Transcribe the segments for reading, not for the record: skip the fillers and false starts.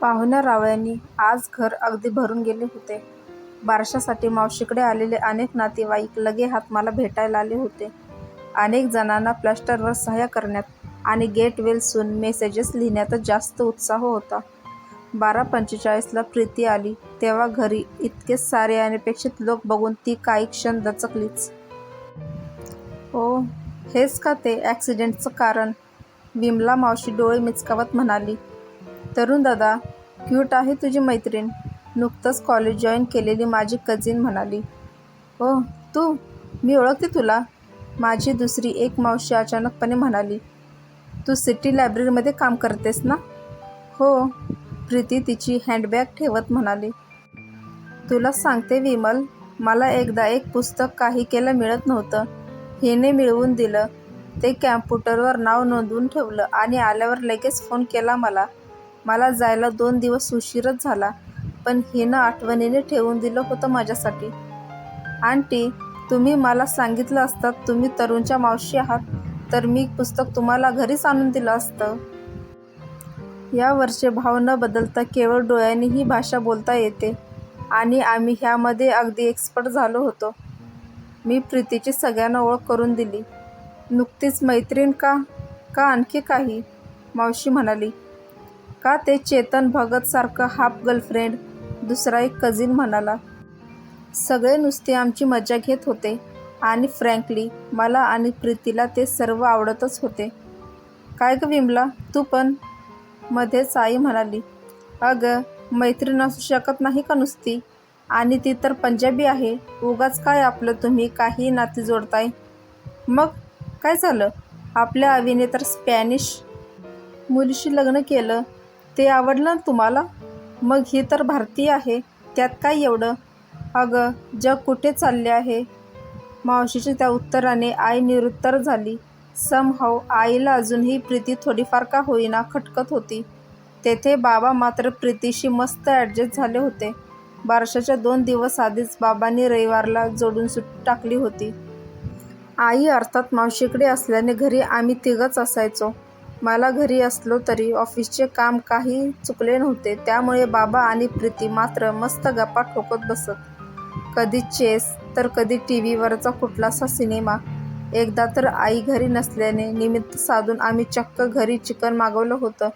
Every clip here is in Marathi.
पाहुण्या-रावळ्यांनी आज घर अगदी भरून गेले होते. बारशासाठी मावशीकडे आलेले अनेक नातेवाईक लगेहात मला भेटायला आले होते. अनेक जणांना प्लास्टरवर सह्या करण्यात आणि गेट वेल सून मेसेजेस लिहिण्यातच जास्त उत्साह होता. 12:45 प्रीती आली तेव्हा घरी इतके सारे अनपेक्षित लोक बघून ती काही क्षण दचकलीच. "ओह, हेच का ते ॲक्सिडेंटचं कारण? " विमला मावशी डोळे मिचकावत म्हणाली. "तरुण दादा, क्यूट आहे तुझी मैत्रीण. नुकतंच कॉलेज जॉईन केलेली माझी कझिन म्हणाली. " "ओह, तू? मी ओळखते तुला. " माझी दुसरी एक मावशी अचानकपणे म्हणाली. "तू सिटी लायब्ररीमध्ये काम करतेस ना? " "हो. " प्रीती तिची हँडबॅग ठेवत म्हणाली. "तुला सांगते विमल, मला एकदा एक पुस्तक काही केलं मिळत नव्हतं. हिने मिळवून दिलं. ते कॉम्प्युटरवर नाव नोंदवून ठेवलं आणि आल्यावर लगेच फोन केला मला. मला जायला 2 दिवस उशीरच झाला, पण हिनं आठवणीने ठेवून दिलं होतं माझ्यासाठी. आंटी, तुम्ही मला सांगितलं असतं तुम्ही तरुणच्या मावशी आहात, तर मी पुस्तक तुम्हाला घरीच आणून दिलं असतं. यावरचे भाव न बदलता केवळ डोळ्यांनी ही भाषा बोलता येते आणि आम्ही ह्यामध्ये अगदी एक्सपर्ट झालो होतो. " मी प्रीतीची सगळ्यांना ओळख करून दिली. "नुकतीच मैत्रीण का? का आणखी काही? " मावशी म्हणाली. "का ते चेतन भगत सारखं हाफ गर्लफ्रेंड? " दुसरा एक कझिन म्हणाला. सगळे नुसते आमची मजा घेत होते आणि फ्रँकली मला आणि प्रीतीला ते सर्व आवडतच होते. "काय ग विमला, तू पण? " मध्येच आई म्हणाली. "अगं, मैत्रीण असू शकत नाही का नुसती? आणि ती तर पंजाबी आहे. उगाच काय आपलं तुम्ही काहीही नाती जोडताय. " "मग काय झालं? आपल्या आवीने तर स्पॅनिश मुलीशी लग्न केलं. ते आवडलं ना तुम्हाला? मग ही तर भारतीय आहे. त्यात काय एवढं? अगं, जग कुठे चालले आहे? " मावशीच्या त्या उत्तराने आई निरुत्तर झाली. समहाऊ आईला अजूनही प्रीती थोडीफार का होईना खटकत होती. तेथे बाबा मात्र प्रीतीशी मस्त ॲडजस्ट झाले होते. बारशाच्या 2 दिवस आधीच बाबांनी रविवारला जोडून सुट्टी टाकली होती. आई अर्थात मावशीकडे असल्याने घरी आम्ही तिघंच असायचो. मला घरी असलो तरी ऑफिसचे काम काही चुकले नव्हते. त्यामुळे बाबा आणि प्रीती मात्र मस्त गप्पा ठोकत बसत. कधी चेस, तर कधी टीव्हीवरचा कुठलासा सिनेमा. एकदा तर आई घरी नसल्याने निमित्त साधून आम्ही चक्क घरी चिकन मागवलं होतं.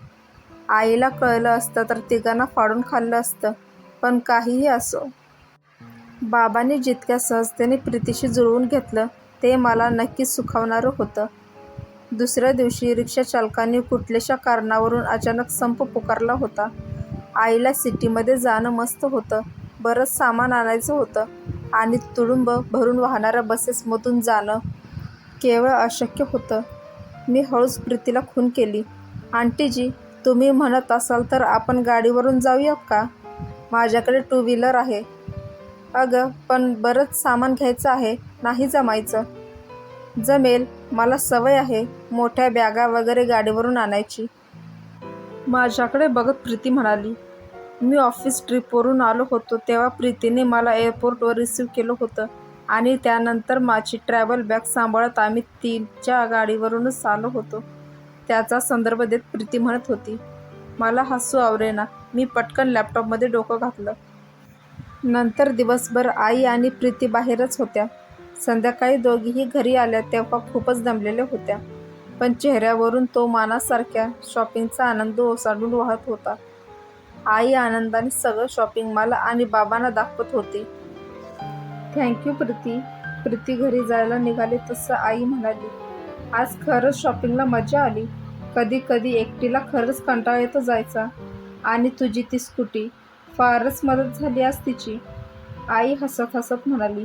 आईला कळलं असतं तर तिघांना फाडून खाल्लं असतं. पण काहीही असो, बाबांनी जितक्या सहजतेने प्रीतीशी जुळवून घेतलं ते मला नक्कीच सुखावणारं होतं. दुसऱ्या दिवशी रिक्षाचालकांनी कुठल्याशा कारणावरून अचानक संप पुकारला होता. आईला सिटीमध्ये जाणं मस्त होतं. बरंच सामान आणायचं होतं आणि तुडुंब भरून वाहणाऱ्या बसेसमधून जाणं केवळ अशक्य होतं. मी हळूच प्रीतीला खूण केली. "आंटीजी, तुम्ही म्हणत असाल तर आपण गाडीवरून जाऊयात का? माझ्याकडे 2 व्हीलर आहे. " "अगं, पण बरंच सामान घ्यायचं आहे. नाही जमायचं. " "जमेल. मला सवय आहे मोठ्या बॅगा वगैरे गाडीवरून आणायची. " माझ्याकडे बघत प्रीती म्हणाली. मी ऑफिस ट्रिपवरून आलो होतो तेव्हा प्रीतीने मला एअरपोर्टवर रिसीव्ह केलं होतं आणि त्यानंतर माझी ट्रॅव्हल बॅग सांभाळत आम्ही तिच्या गाडीवरूनच आलो होतो. त्याचा संदर्भ देत प्रीती म्हणत होती. मला हसू आवरेना. मी पटकन लॅपटॉपमध्ये डोकं घातलं. नंतर दिवसभर आई आणि प्रीती बाहेरच होत्या. संध्याकाळी दोघीही घरी आल्या तेव्हा खूपच दमलेल्या होत्या. पण चेहऱ्यावरून तो मानासारख्या शॉपिंगचा आनंद ओसाडून वाहत होता. आई आनंदाने सगळं शॉपिंग मला आणि बाबांना दाखवत होती. "थँक प्रीती. " प्रीती घरी जायला निघाली तसं आई म्हणाली. "आज खरंच शॉपिंगला मजा आली. कधी कधी एकटीला खरंच कंटाळा येतो जायचा. आणि तुझी ती स्कूटी, फारच मदत झाली आज तिची. " आई हसत हसत म्हणाली.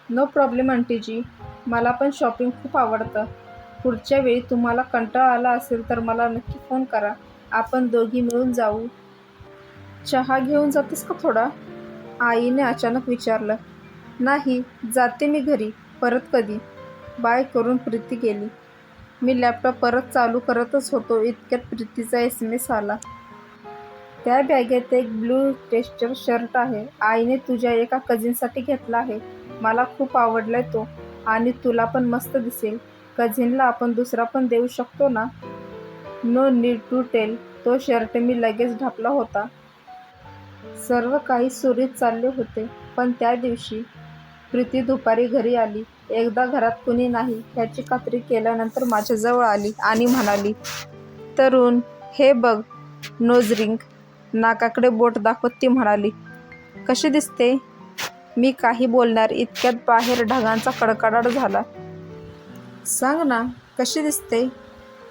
"नो प्रॉब्लेम आंटीजी. मला पण शॉपिंग खूप आवडतं. पुढच्या वेळी तुम्हाला कंटाळा आला असेल तर मला नक्की फोन करा. आपण दोघी मिळून जाऊ. चहा घेऊन जातेस का थोडा? " आईने अचानक विचारलं. "नाही, जाते मी घरी. परत कधी. " बाय करून प्रीती गेली. मी लॅपटॉप परत चालू करतच होतो इतक्यात प्रीतीचा SMS आला. "त्या बॅगेत एक ब्लू टेक्स्चर शर्ट आहे. आईने तुझ्या एका कझिनसाठी घेतला आहे. मला खूप आवडलाय तो आणि तुला पण मस्त दिसेल. कझिनला आपण दुसरा पण देऊ शकतो ना? " "नो नीड टू टेल. तो शर्ट मी लगेच ढापला होता. सर्व काही सुरळीत चालले होते. पण त्या दिवशी प्रीती दुपारी घरी आली. एकदा घरात कुणी नाही ह्याची खात्री केल्यानंतर माझ्याजवळ आली आणि म्हणाली, तरुण, हे बघ. Nose ring. नाकाकडे बोट दाखवत ती म्हणाली, कशी दिसते? मी काही बोलणार इतक्यात बाहेर ढगांचा कडकडाट झाला. सांग ना, कशी दिसते?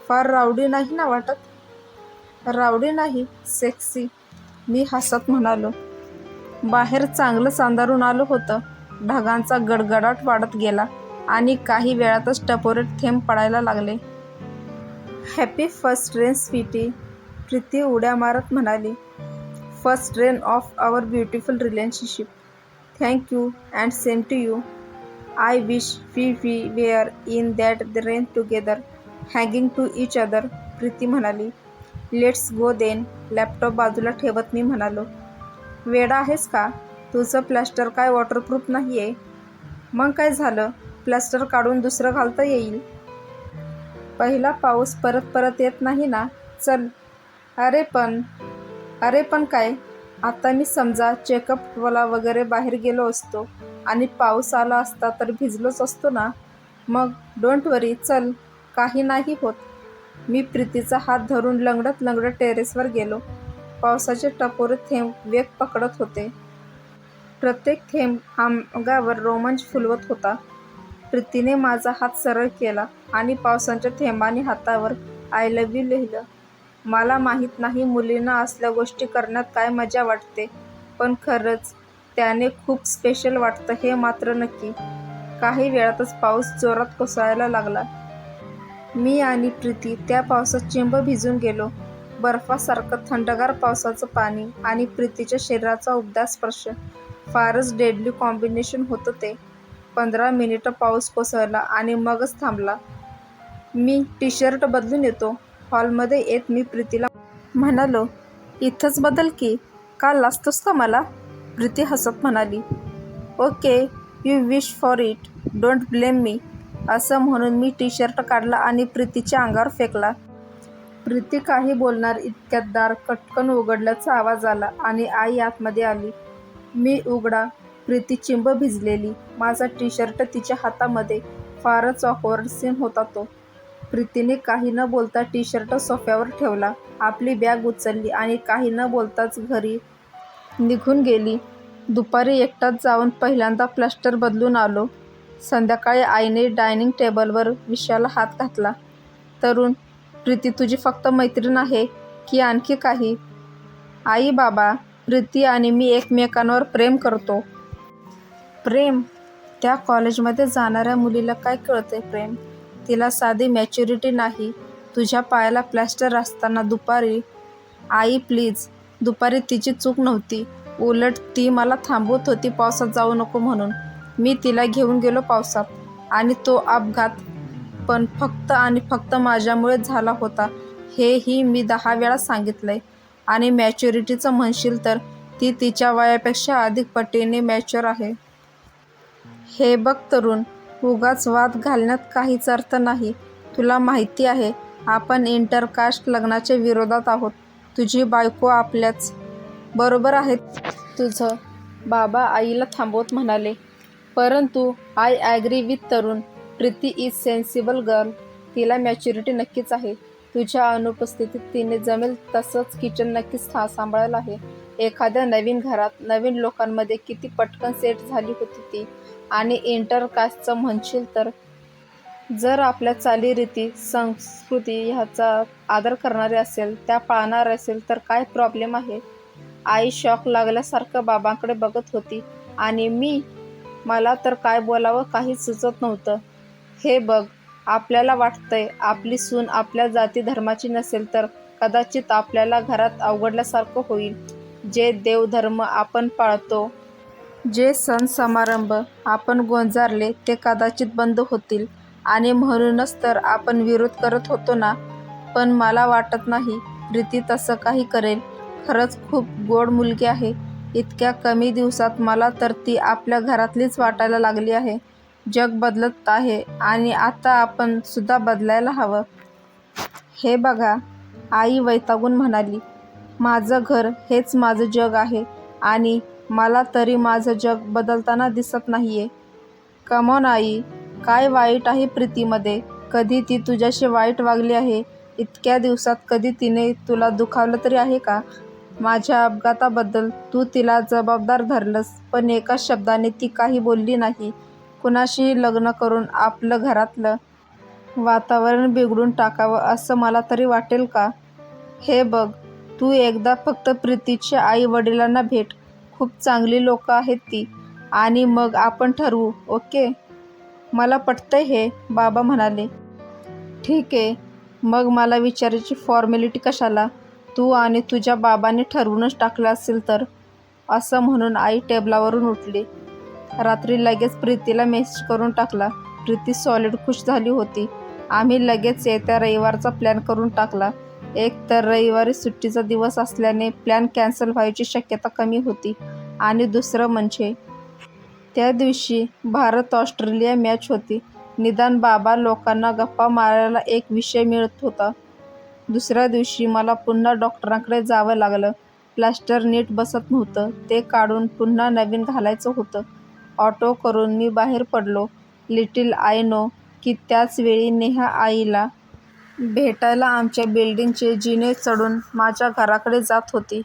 फार रावडी नाही ना वाटत? रावडी नाही, सेक्सी, मी हसत म्हणालो. बाहेर चांगलंच अंधारून आलं होतं. ढगांचा गडगडाट वाढत गेला आणि काही वेळातच टपोरे थेंब पडायला लागले. Happy first rain sweetie, Preeti उड्या मारत म्हणाली. First rain of our beautiful relationship. Thank you and same to you. I wish we were in that rain together, hanging to each other, Preeti म्हणाली. Let's go then. लॅपटॉप बाजूला ठेवत मी म्हणालो. वेडा आहेस का? तुझं प्लॅस्टर काय वॉटरप्रूफ नाही आहे? मग काय झालं? प्लॅस्टर काढून दुसरं घालता येईल. पहिला पाऊस परत परत येत नाही ना. चल. अरे पण काय? आता मी समजा चेकअपला वगैरे बाहेर गेलो असतो आणि पाऊस आला असता तर भिजलोच असतो ना. मग डोंट वरी, चल, काही नाही होत. मी प्रीतीचा हात धरून लंगडत लंगडत टेरेसवर गेलो. पावसाचे टपोरे थेंब वेग पकडत होते. प्रत्येक थेंब अंगावर रोमांच फुलवत होता. प्रीतीने माझा हात सरळ केला आणि पावसाच्या थेंबांनी हातावर आय लव्ह यू लिहिलं. मला माहीत नाही मुलींना असल्या गोष्टी करण्यात काय मजा वाटते, पण खरंच त्याने खूप स्पेशल वाटतं हे मात्र नक्की. काही वेळातच पाऊस जोरात कोसळायला लागला. मी आणि प्रीती त्या पावसात चिंब भिजून गेलो. बर्फासारखं थंडगार पावसाचं पाणी आणि प्रीतीच्या शरीराचा उबदार स्पर्श. फारच डेडली कॉम्बिनेशन होतं ते. 15 मिनिटं पाऊस कोसळला आणि मगच थांबला. मी टी शर्ट बदलून येतो. हॉलमध्ये येत मी प्रीतीला म्हणालो, इथंच बदल की, का लाजतोस का मला? प्रीती हसत म्हणाली, okay, you wish for it, don't blame me. असं म्हणून मी टी शर्ट काढला आणि प्रीतीच्या अंगावर फेकला. प्रीती काही बोलणार इतक्यात दार कटकन उघडल्याचा आवाज आला आणि आई आतमध्ये आली. मी उघडा. प्रीती चिंब भिजलेली. माझा टी शर्ट तिच्या हातामध्ये. फारच ऑकवर्ड सीन होता तो. प्रीतीने काही न बोलता टी शर्ट सोफ्यावर ठेवला, आपली बॅग उचलली आणि काही न बोलताच घरी निघून गेली. दुपारी एकटाच जाऊन पहिल्यांदा प्लास्टर बदलून आलो. संध्याकाळी आईने डायनिंग टेबलवर विषयाला हात घातला. तरुण, प्रीती तुझी फक्त मैत्रीण आहे की आणखी काही? आई बाबा, प्रीती आणि मी एकमेकांवर प्रेम करतो. प्रेम? त्या कॉलेजमध्ये जाणाऱ्या मुलीला काय कळतंय प्रेम? तिला साधी मॅच्युरिटी नाही. तुझ्या पायाला प्लॅस्टर असताना दुपारी. आई प्लीज, दुपारी तिची चूक नव्हती. उलट ती मला थांबवत होती पावसात जाऊ नको म्हणून. मी तिला घेऊन गेलो पावसात आणि तो अपघात पण फक्त आणि फक्त माझ्यामुळे झाला होता हेही मी 10 वेळा सांगितलंय. आणि मॅच्युरिटीचं म्हणशील तर ती तिच्या वयापेक्षा अधिक पटीने मॅच्युअर आहे. हे बघ तरुण, उगाच वाद घालण्यात काहीच अर्थ नाही. तुला माहिती आहे आपण इंटरकास्ट लग्नाच्या विरोधात आहोत. तुझी बायको आपल्याच बरोबर आहे. तुझं बाबा आईला थांबवत म्हणाले. परंतु आय ॲग्री विथ तरुण. Preeti is sensible girl. तिला मॅच्युरिटी नक्कीच आहे. तुझ्या अनुपस्थितीत तिने जमेल तसंच किचन नक्कीच सांभाळलं आहे. एखाद्या नवीन घरात नवीन लोकांमध्ये किती पटकन सेट झाली होती ती. आणि इंटरकास्टचं म्हणशील तर जर आपल्या चालीरीती संस्कृती ह्याचा आदर करणारी असेल, त्या पाळणार असेल तर काय प्रॉब्लेम आहे? आई शॉक लागल्यासारखं बाबांकडे बघत होती आणि मला तर काय बोलावं काहीच सुचत नव्हतं. हे बघ, आपल्याला वाटतंय आपली सून आपल्या जाती धर्माची नसेल तर कदाचित आपल्याला घरात अवघडल्यासारखं होईल. जे देवधर्म आपण पाळतो, जे सण समारंभ आपण गोंजारले ते कदाचित बंद होतील आणि म्हणूनच तर आपण विरोध करत होतो ना. पण मला वाटत नाही प्रीती तसं काही करेल. खरंच खूप गोड मुलगी आहे. इतक्या कमी दिवसात मला तर ती आपल्या घरातलीच वाटायला लागली आहे. जग बदलत आहे आणि आता आपण सुद्धा बदलायला हवं. हे बघा, आई वैतागून म्हणाली, माझं घर हेच माझं जग आहे आणि मला तरी माझं जग बदलताना दिसत नाहीये. कम ऑन आई, काय वाईट आहे प्रीतीमध्ये? कधी ती तुझ्याशी वाईट वागली आहे? इतक्या दिवसात कधी तिने तुला दुखावलं तरी आहे का? माझ्या अपघाताबद्दल तू तिला जबाबदार धरलंस, पण एका शब्दाने ती काही बोलली नाही. कुणाशीही लग्न करून आपलं घरातलं वातावरण बिघडून टाकावं असं मला तरी वाटेल का? हे बघ, तू एकदा फक्त प्रीतीच्या आई वडिलांना भेट. खूप चांगली लोकं आहेत ती. आणि मग आपण ठरवू, ओके? मला पटतंय हे, बाबा म्हणाले. ठीक आहे, मग मला विचारायची फॉर्मॅलिटी कशाला? तू आणि तुझ्या बाबांनी ठरवूनच टाकलं असेल तर, असं म्हणून आई टेबलावरून उठली. रात्री लगेच प्रीतीला मेसेज करून टाकला. प्रीती सॉलिड खुश झाली होती. आम्ही लगेच येत्या रविवारचा प्लॅन करून टाकला. एक तर रविवारी सुट्टीचा दिवस असल्याने प्लॅन कॅन्सल व्हायची शक्यता कमी होती आणि दुसरं म्हणजे त्या दिवशी भारत-ऑस्ट्रेलिया मॅच होती. निदान बाबा लोकांना गप्पा मारायला एक विषय मिळत होता. दुसऱ्या दिवशी मला पुन्हा डॉक्टरांकडे जावं लागलं. प्लास्टर नीट बसत नव्हतं. ते काढून पुन्हा नवीन घालायचं होतं. ऑटो करून मी बाहेर पडलो. लिटिल आय नो की त्याच वेळी नेहा आईला भेटायला आमच्या बिल्डिंगचे जिने चढून माझ्या घराकडे जात होती.